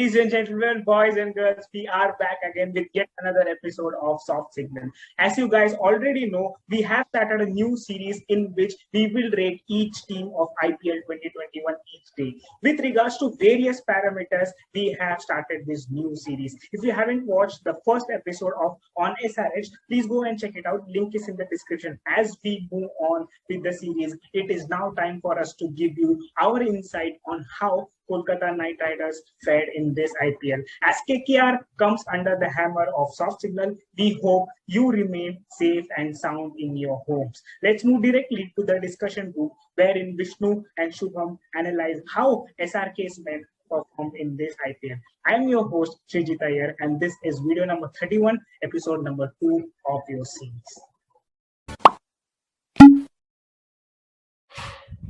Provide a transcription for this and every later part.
Ladies and gentlemen, boys and girls, we are back again with yet another episode of Soft Signal. As you guys already know, we have started a new series in which we will rate each team of IPL 2021 each day. With regards to various parameters, we have started this new series. If you haven't watched the first episode of On SRH, please go and check it out. Link is in the description. As we move on with the series, it is now time for us to give you our insight on how Kolkata Knight Riders fared in this IPL. As KKR comes under the hammer of soft signal, we hope you remain safe and sound in your homes. Let's move directly to the discussion room wherein Vishnu and Shubham analyze how SRK's men performed in this IPL. I am your host, Srijit Iyer, and this is video number 31, episode number 2 of your series.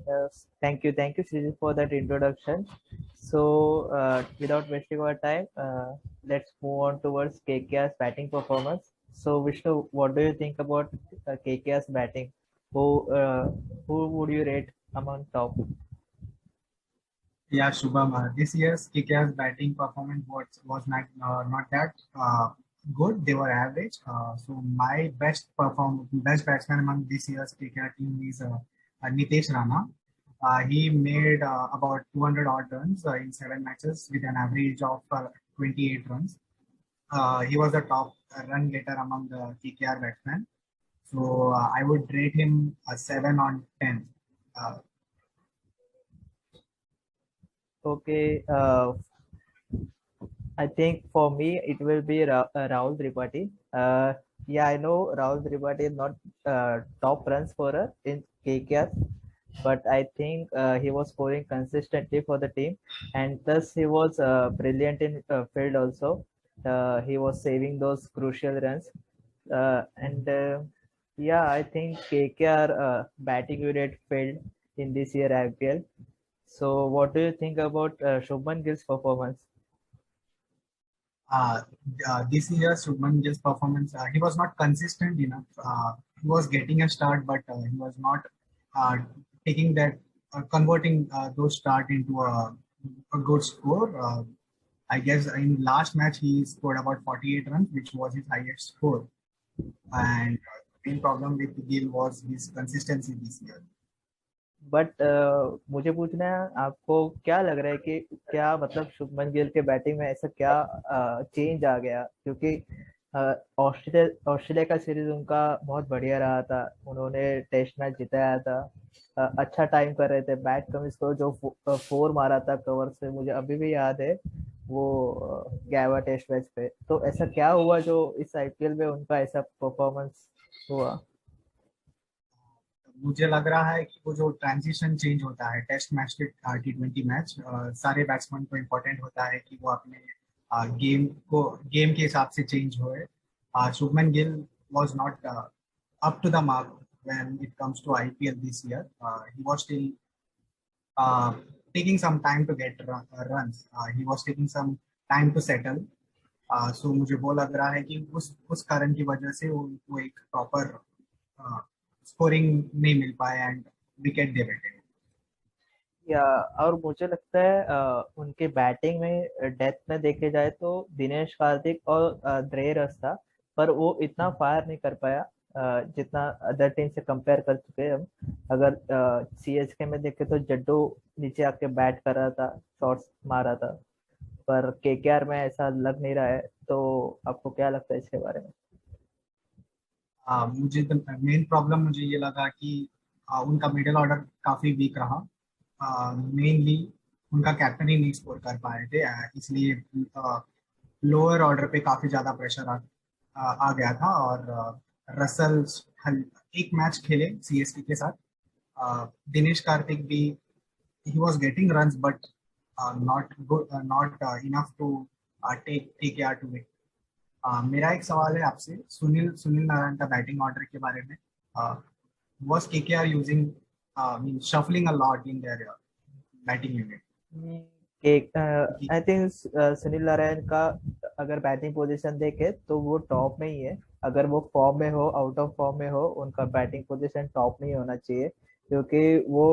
Yes, thank you, Srijit, for that introduction. So, without wasting our time, let's move on towards KKR's batting performance. So, Vishnu, what do you think about KKR's batting? Who would you rate among top? Yeah, Shubham, this year's KKR's batting performance was not that good. They were average. So my best batsman among this year's KKR team is Nitesh Rana. He made about 200 odd runs in 7 matches with an average of 28 runs. He was the top run getter among the KKR batsmen. So I would rate him a 7 on 10. Okay, I think for me it will be Rahul Tripathi. Yeah, I know Rahul Tripathi is not top run scorer in KKR, but I think he was scoring consistently for the team, and thus he was brilliant in field also. He was saving those crucial runs, and yeah, I think KKR batting unit failed in this year IPL. So, what do you think about Shubman Gill's performance? uh, this year Shubman Gill's performance, he was not consistent enough. He was getting a start, but he was not uh, taking that, converting those start into a good score. I guess in last match he scored about 48 runs, which was his highest score. And the main problem with Gill was his consistency this year. But मुझे पूछना है आपको क्या लग रहा है कि क्या मतलब शुभमन गिल के बैटिंग में ऐसा क्या चेंज आ गया क्योंकि ऑस्ट्रेलिया का सीरीज उनका बहुत बढ़िया रहा था उन्होंने टेस्ट मैच जिताया था अच्छा टाइम कर रहे थे बैट कमिंस को जो 4 मारा था कवर से मुझे अभी भी याद है वो गैवा टेस्ट मैच पे तो ऐसा क्या हुआ जो इस आईपीएल में उनका ऐसा परफॉर्मेंस हुआ मुझे लग रहा है कि वो जो ट्रांजिशन चेंज होता है टेस्ट मैच के T20 मैच, सारे बैट्समैन को इम्पोर्टेंट होता है कि वो अपने गेम के हिसाब से चेंज होए. Shubman Gill was not up to the mark when it comes to IPL this year. He was still taking some time to get runs. He was taking some time to settle. So मुझे वो लग रहा है कि उस कारण की वजह से उनको एक प्रॉपर स्कोरिंग नहीं मिल पाया एंड विकेट दे बैठे. या और मुझे लगता है उनके बैटिंग में डेप्थ में देखे जाए तो दिनेश कार्तिक और ड्रेयर्स था पर वो इतना फायर नहीं कर पाया जितना अदर टीम से कंपेयर कर चुके हैं हम. अगर सीएसके में देखे तो जड्डू नीचे आके बैट कर रहा था शॉट्स मार रहा था पर केकेआर में ऐसा लग नहीं रहा है. तो आपको क्या लगता है इसके बारे में? मुझे मेन प्रॉब्लम मुझे ये लगा कि उनका मिडिल ऑर्डर काफी वीक रहा. मेनली उनका कैप्टन ही नहीं स्कोर कर पाए थे, इसलिए लोअर ऑर्डर पे काफी ज्यादा प्रेशर आ गया था. और रसल एक मैच खेले सीएसके के साथ. दिनेश कार्तिक भी he was getting runs but not good, not enough to take KKR to win. मेरा एक सवाल है आपसे सुनील नारायण का बैटिंग ऑर्डर के बारे में. was KKR using shuffling a lot in their batting unit? I think Sunil Narayan का अगर बैटिंग पोजीशन देखे तो वो टॉप में ही है. अगर वो फॉर्म में हो आउट ऑफ फॉर्म में हो उनका बैटिंग पोजीशन टॉप नहीं होना चाहिए क्योंकि वो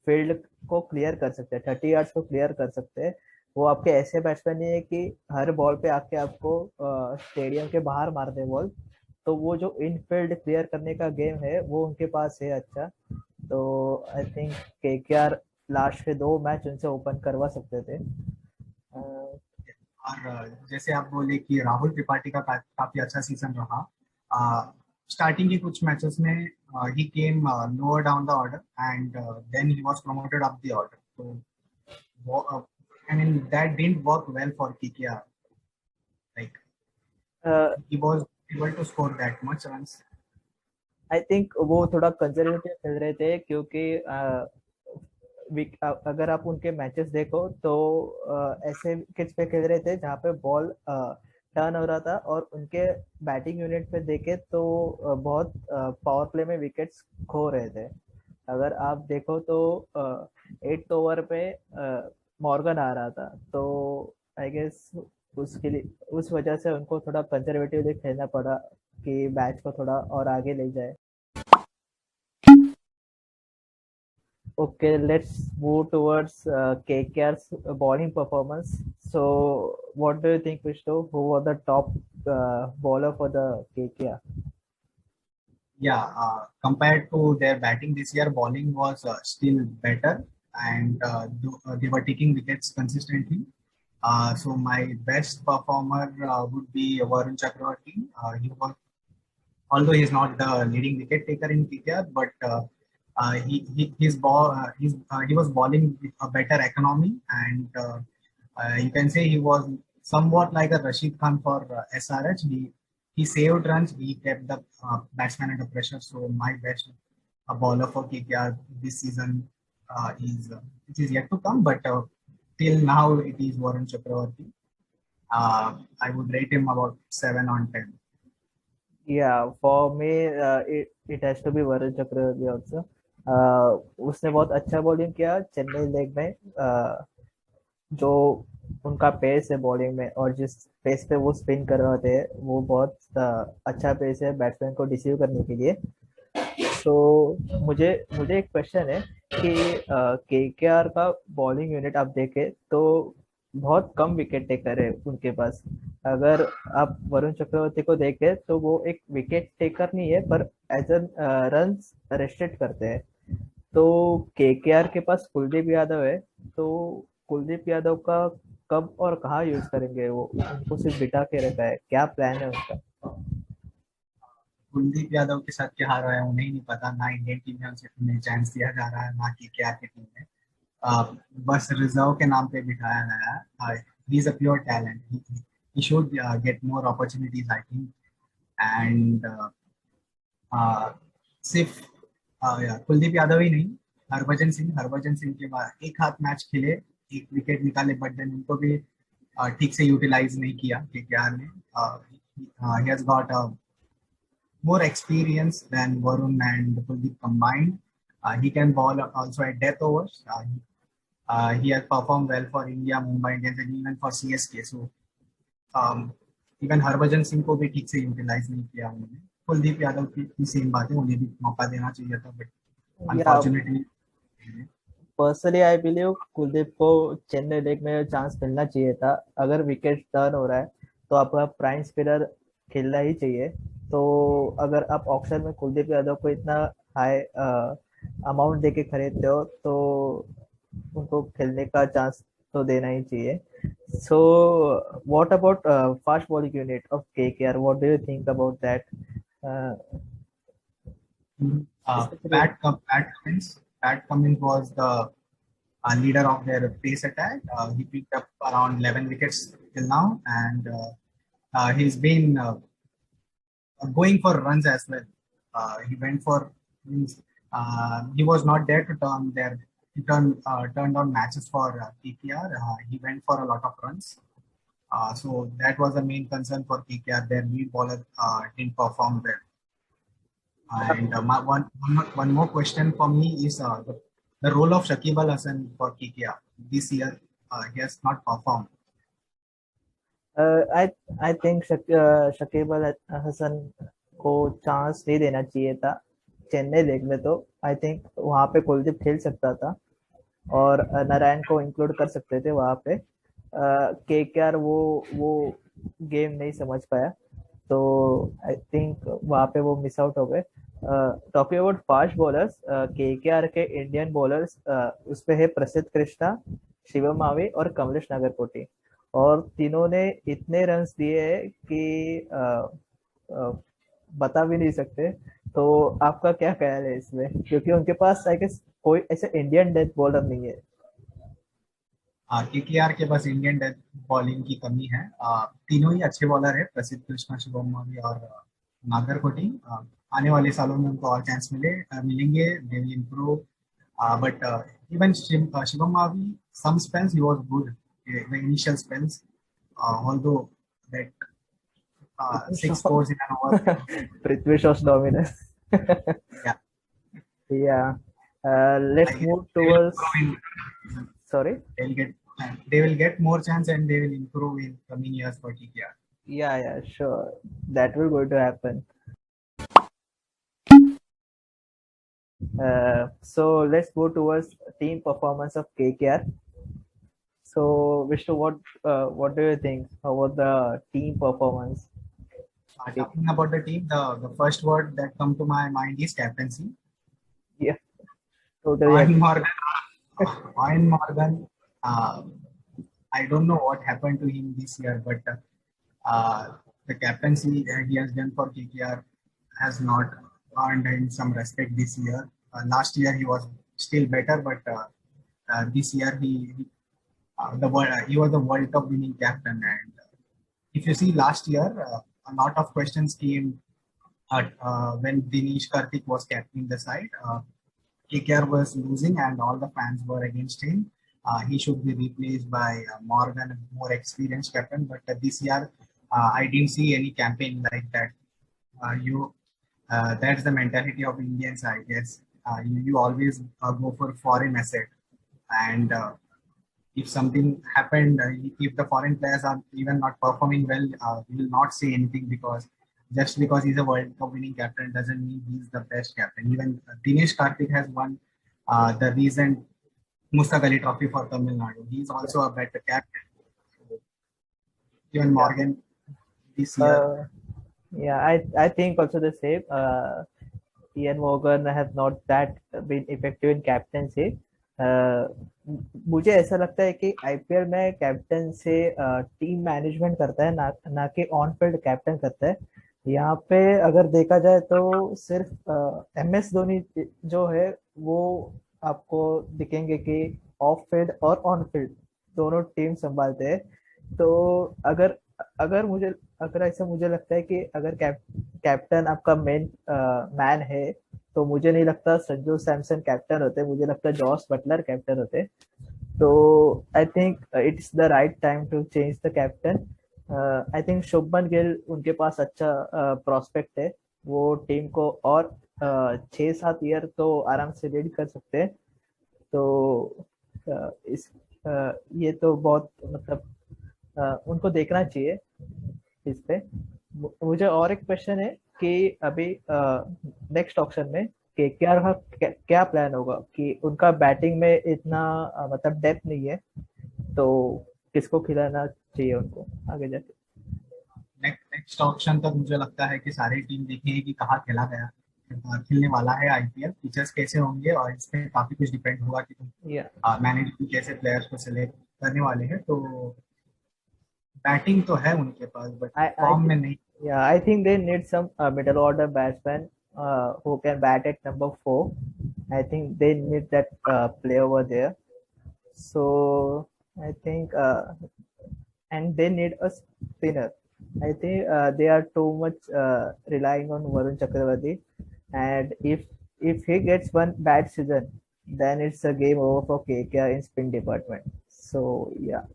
फील्ड को क्लियर कर सकते हैं 30 यार्ड्स को क्लियर कर सकते हैं वो आपके ऐसे बैट्समैन नहीं है कि हर बॉल पे आके आपको स्टेडियम के बाहर मार दे बॉल। तो वो जो इनफील्ड क्लियर करने का गेम है वो उनके पास है अच्छा। तो आई थिंक केकेआर लास्ट के 2 मैच उनसे ओपन करवा सकते थे। और जैसे आप बोले कि राहुल त्रिपाठी का काफी अच्छा सीजन रहा। स्टार्टिंग के कुछ मैचेस में ही came lower down the order and then he was promoted up the order. तो I mean that didn't work well for KKR. Like he was able to score that much runs. I think वो थोड़ा conservative खेल रहे थे क्योंकि अगर आप उनके मैचेस देखो तो ऐसे विकेट्स पे खेल रहे थे जहाँ पे बॉल टर्न हो रहा था, और उनके बैटिंग यूनिट पे देखे तो बहुत पावर प्ले में विकेट्स खो रहे थे। अगर आप देखो तो 8th ओवर पे मॉर्गन आ रहा था, तो आई गेस उसके लिए उस वजह से उनको थोड़ा कंजर्वेटिव खेलना पड़ा कि मैच को थोड़ा और आगे ले जाए। Okay, let's move towards KKR's bowling performance. So, what do you think, Vishnu? Who was the top bowler for the KKR? Yeah, compared to their batting this year, bowling was still better, and they were taking wickets consistently. So my best performer would be Varun Chakravarti. He was, although he's not the leading wicket taker in KKR, but he was bowling with a better economy, and you can say he was somewhat like a Rashid Khan for SRH. He saved runs. He kept the batsman under pressure. So my best bowler for KKR this season it is yet to come, but till now it is Varun Chakravarti. I would rate him about 7 on 10. Yeah, for me, it has to be Varun Chakravarti also. उसने बहुत अच्छा bowling किया Chennai leg में। जो उनका pace है bowling में और जिस पेस पे वो स्पिन कर रहे थे वो बहुत अच्छा पेस है बैट्समैन को डिसीव करने के लिए। तो मुझे मुझे एक क्वेश्चन है कि केकेआर का बॉलिंग यूनिट आप देखें तो बहुत कम विकेट टेकर है उनके पास। अगर आप वरुण चक्रवर्ती को देखें तो वो एक विकेट टेकर नहीं है, पर एज एन रन रेस्ट्रिक्ट करते हैं। तो केकेआर के पास कुलदीप यादव है, तो कुलदीप यादव का कब और कहाँ यूज करेंगे? वो उनको सिर्फ बिठा के रखा है, क्या प्लान है उनका? कुलदीप यादव के साथ क्या हार रहा है उन्हें ही नहीं पता, ना इंडियन टीम में उन्हें चांस दिया जा रहा है, ना कि क्या की टीम में। बस रिजर्व के नाम पे बिठाया गया है। He is a pure talent. He should get more opportunities I think. And सिर्फ कुलदीप यादव ही नहीं, हरभजन सिंह के बाद एक हाथ मैच खेले, एक विकेट निकाले, बट देन उनको भी ठीक से यूटिलाइज नहीं किया केकेआर ने। He has got more experience than Varun and Kuldeep combined. He can bowl also at death overs. He has performed well for India, Mumbai Indians, and even for CSK. So um, even Harbhajan Singh को भी ठीक से utilise नहीं किया उन्होंने। कुलदीप यादव की same बात है, उन्हें भी मौका देना चाहिए था, but unfortunately. Personally I believe Kuldeep को चेन्नई लीग में चांस मिलना चाहिए था। अगर विकेट टर्न हो रहा है तो आपका प्राइम स्पिनर खेलना ही चाहिए। तो अगर आप ऑक्शन में कुलदीप यादव को इतना हाई अमाउंट देके खरीदते हो तो उनको खेलने का चांस तो देना ही चाहिए। So what about fast bowling unit of KKR? What do you think about that? Pat Cummins was the leader of their pace attack. He picked up around 11 wickets till now, and he's been going for runs as well. He went for means, he was not there to turn their turned on matches for KKR. He went for a lot of runs. So that was the main concern for KKR. Their lead bowler didn't perform well. And one more question for me is the role of Shakib Al Hasan for KKR this year. He has not performed. I think Shakib Al Hasan को chance नहीं देना चाहिए था Chennai league में। तो I think वहाँ पे कुलदीप खेल सकता था और नारायण को इंक्लूड कर सकते थे वहाँ पे। केकेआर वो गेम नहीं समझ पाया, तो आई थिंक वहाँ पे वो मिस आउट हो गए। Talking about fast bowlers, KKR के इंडियन बॉलर्स उसपे है प्रसिद्ध कृष्णा, शिवम मावी और कमलेश नागरकोटी, और तीनों ने इतने रन्स दिए हैं कि अ, बता भी नहीं सकते। तो आपका क्या ख्याल है इसमें, क्योंकि उनके पास आई गेस कोई ऐसे इंडियन डेथ बॉलर नहीं है। केकेआर के पास इंडियन डेथ बॉलिंग की कमी है। तीनों ही अच्छे बॉलर है, प्रसिद्ध कृष्णा, शुभम मौर्य और नागरकोटी। आने वाले सालों में उनको और चांस मिलेंगे, they will improve. But even Shivam Mavi, some spells he was good, the initial spells, although that six scores in an over. Prithvi Shaw's dominance. Yeah, Yeah. I Let's guess move they will towards. improve in, Sorry. they'll get they will get more chance and they will improve in coming years for KKR. Yeah, yeah, sure. That will going to happen. So let's go towards team performance of KKR. So Vishnu, what do you think about the team performance? Talking about the team, the first word that come to my mind is captaincy. Yeah, totally Ryan agree. Morgan, Ryan Morgan. Uh, I don't know what happened to him this year, but the captaincy he has done for KKR has not earned him some respect this year. Last year he was still better, but this year he was the World Cup winning captain. And if you see last year, a lot of questions came when Dinesh Karthik was captaining the side. KKR was losing and all the fans were against him. He should be replaced by Morgan, a more experienced captain. But this year, I didn't see any campaign like that. That's the mentality of Indians, I guess. You always go for foreign asset, and if something happened, if the foreign players are even not performing well, we will not say anything, because just because he's a World Cup winning captain doesn't mean he's the best captain. Even Dinesh Karthik has won the recent Mustaq Ali Trophy for Tamil Nadu. He's also a better captain. Even Yeah. Morgan this year. Yeah, I think also the same. Ian Morgan has not that been effective in captaincy. मुझे ऐसा लगता है कि IPL में captain से team management करता है, ना कि ऑन फील्ड कैप्टन करता है। यहाँ पे अगर देखा जाए तो सिर्फ एमएस धोनी जो है वो आपको दिखेंगे कि ऑफ फील्ड और ऑन फील्ड दोनों टीम संभालते हैं। तो अगर अगर मुझे अगर ऐसा मुझे लगता है कि अगर कैप्टन आपका मेन मैन है, तो मुझे नहीं लगता संजू सैमसन कैप्टन होते, मुझे लगता है जॉस बटलर कैप्टन होते। तो I think it's the right time to change the captain. I think Shubman Gill उनके पास अच्छा प्रोस्पेक्ट है, वो टीम को और 6-7 ईयर तो आराम से लीड कर सकते हैं। तो इस ये तो बहुत मतलब उनको देखना चाहिए इस पे। मुझे और एक क्वेश्चन है कि अभी नेक्स्ट ऑक्शन में केकेआर का क्या प्लान होगा, कि उनका बैटिंग में इतना मतलब डेप्थ नहीं है, तो किसको खिलाना चाहिए उनको आगे जाके। नेक्स्ट ऑप्शन तक मुझे लगता है कि सारी टीम देखेंगे कि कहाँ खेला गया खेलने वाला है आईपीएल, फीचर्स कैसे होंगे, और इसमें काफी कुछ डिपेंड होगा कि तुम मैनेजमेंट कैसे प्लेयर्स को सिलेक्ट करने वाले हैं। तो बैटिंग तो है उनके पास, बट फॉर्म में नहीं। Yeah, I think they need some middle order batsman who can bat at number 4. I think they need that play over there. So I think and they need a spinner. I think they are too much relying on Varun Chakravarti, and if he gets one bad season, then it's a game over for KKR in spin department. So yeah.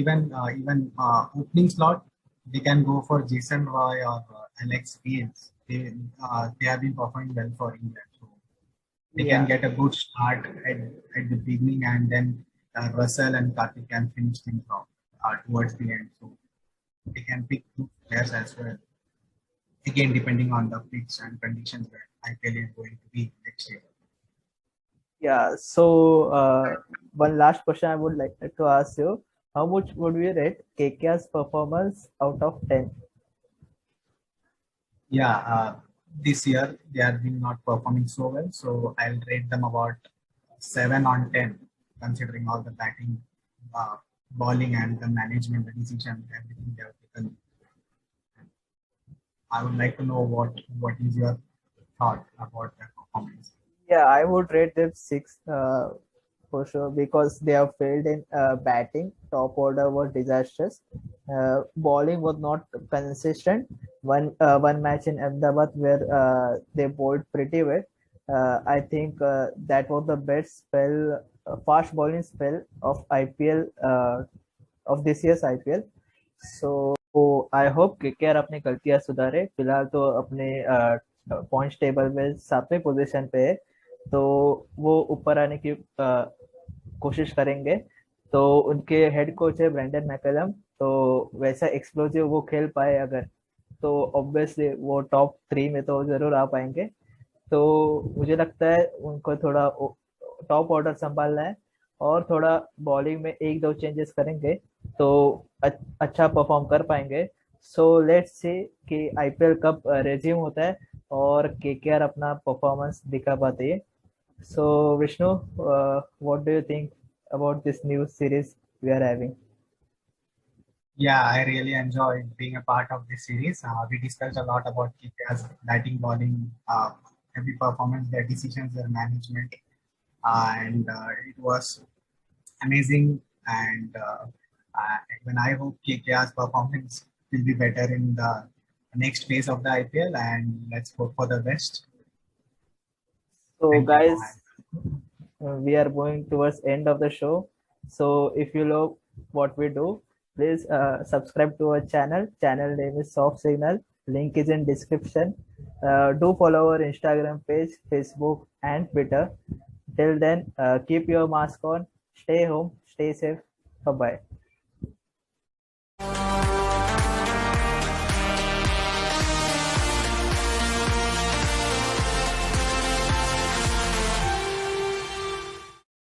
Even opening slot, they can go for Jason Roy or Alex Hales. They have been performing well for England, so they can get a good start at the beginning, and then Russell and Karthik can finish things off towards the end. So they can pick two players as well. Again, depending on the pitch and conditions where IPL is going to be next year. Yeah. So one last question I would like to ask you: how much would we rate KKR's performance out of 10? Yeah, this year they have been not performing so well, so I'll rate them about 7 on 10, considering all the batting, bowling, and the management, the decision, everything they have taken. I would like to know what is your thought about their performance. Yeah, I would rate them 6 for sure because they have failed in batting. Top order was disastrous. Bowling was not consistent. One match in Ahmedabad where they bowled pretty well. I think that was the best spell, fast bowling spell of IPL of this year's IPL. So I hope KKR अपनी गलतियां सुधारे. फिलहाल तो अपने points table में 7वें position पे है, तो वो ऊपर आने की कोशिश करेंगे. तो उनके हेड कोच है ब्रेंडन मैकलम, तो वैसा एक्सप्लोसिव वो खेल पाए अगर, तो ऑब्वियसली वो टॉप 3 में तो जरूर आ पाएंगे. तो मुझे लगता है उनको थोड़ा टॉप ऑर्डर संभालना है और थोड़ा बॉलिंग में 1-2 चेंजेस करेंगे तो अच्छा परफॉर्म कर पाएंगे. सो लेट्स सी कि आईपीएल कब रेज्यूम होता है और केकेआर अपना परफॉर्मेंस दिखा पाती है. So Vishnu, what do you think about this new series we are having? Yeah, I really enjoyed being a part of this series. We discussed a lot about KKR's batting, bowling, every performance, their decisions, their management, and it was amazing. And when I hope KKR's performance will be better in the next phase of the IPL, and let's hope for the best. So Thank you for guys, having. we are going towards end of the show. So if you love what we do, please subscribe to our channel. Channel name is Soft Signal. Link is in description. Do follow our Instagram page, Facebook, and Twitter. Till then, keep your mask on, stay home, stay safe. Bye bye.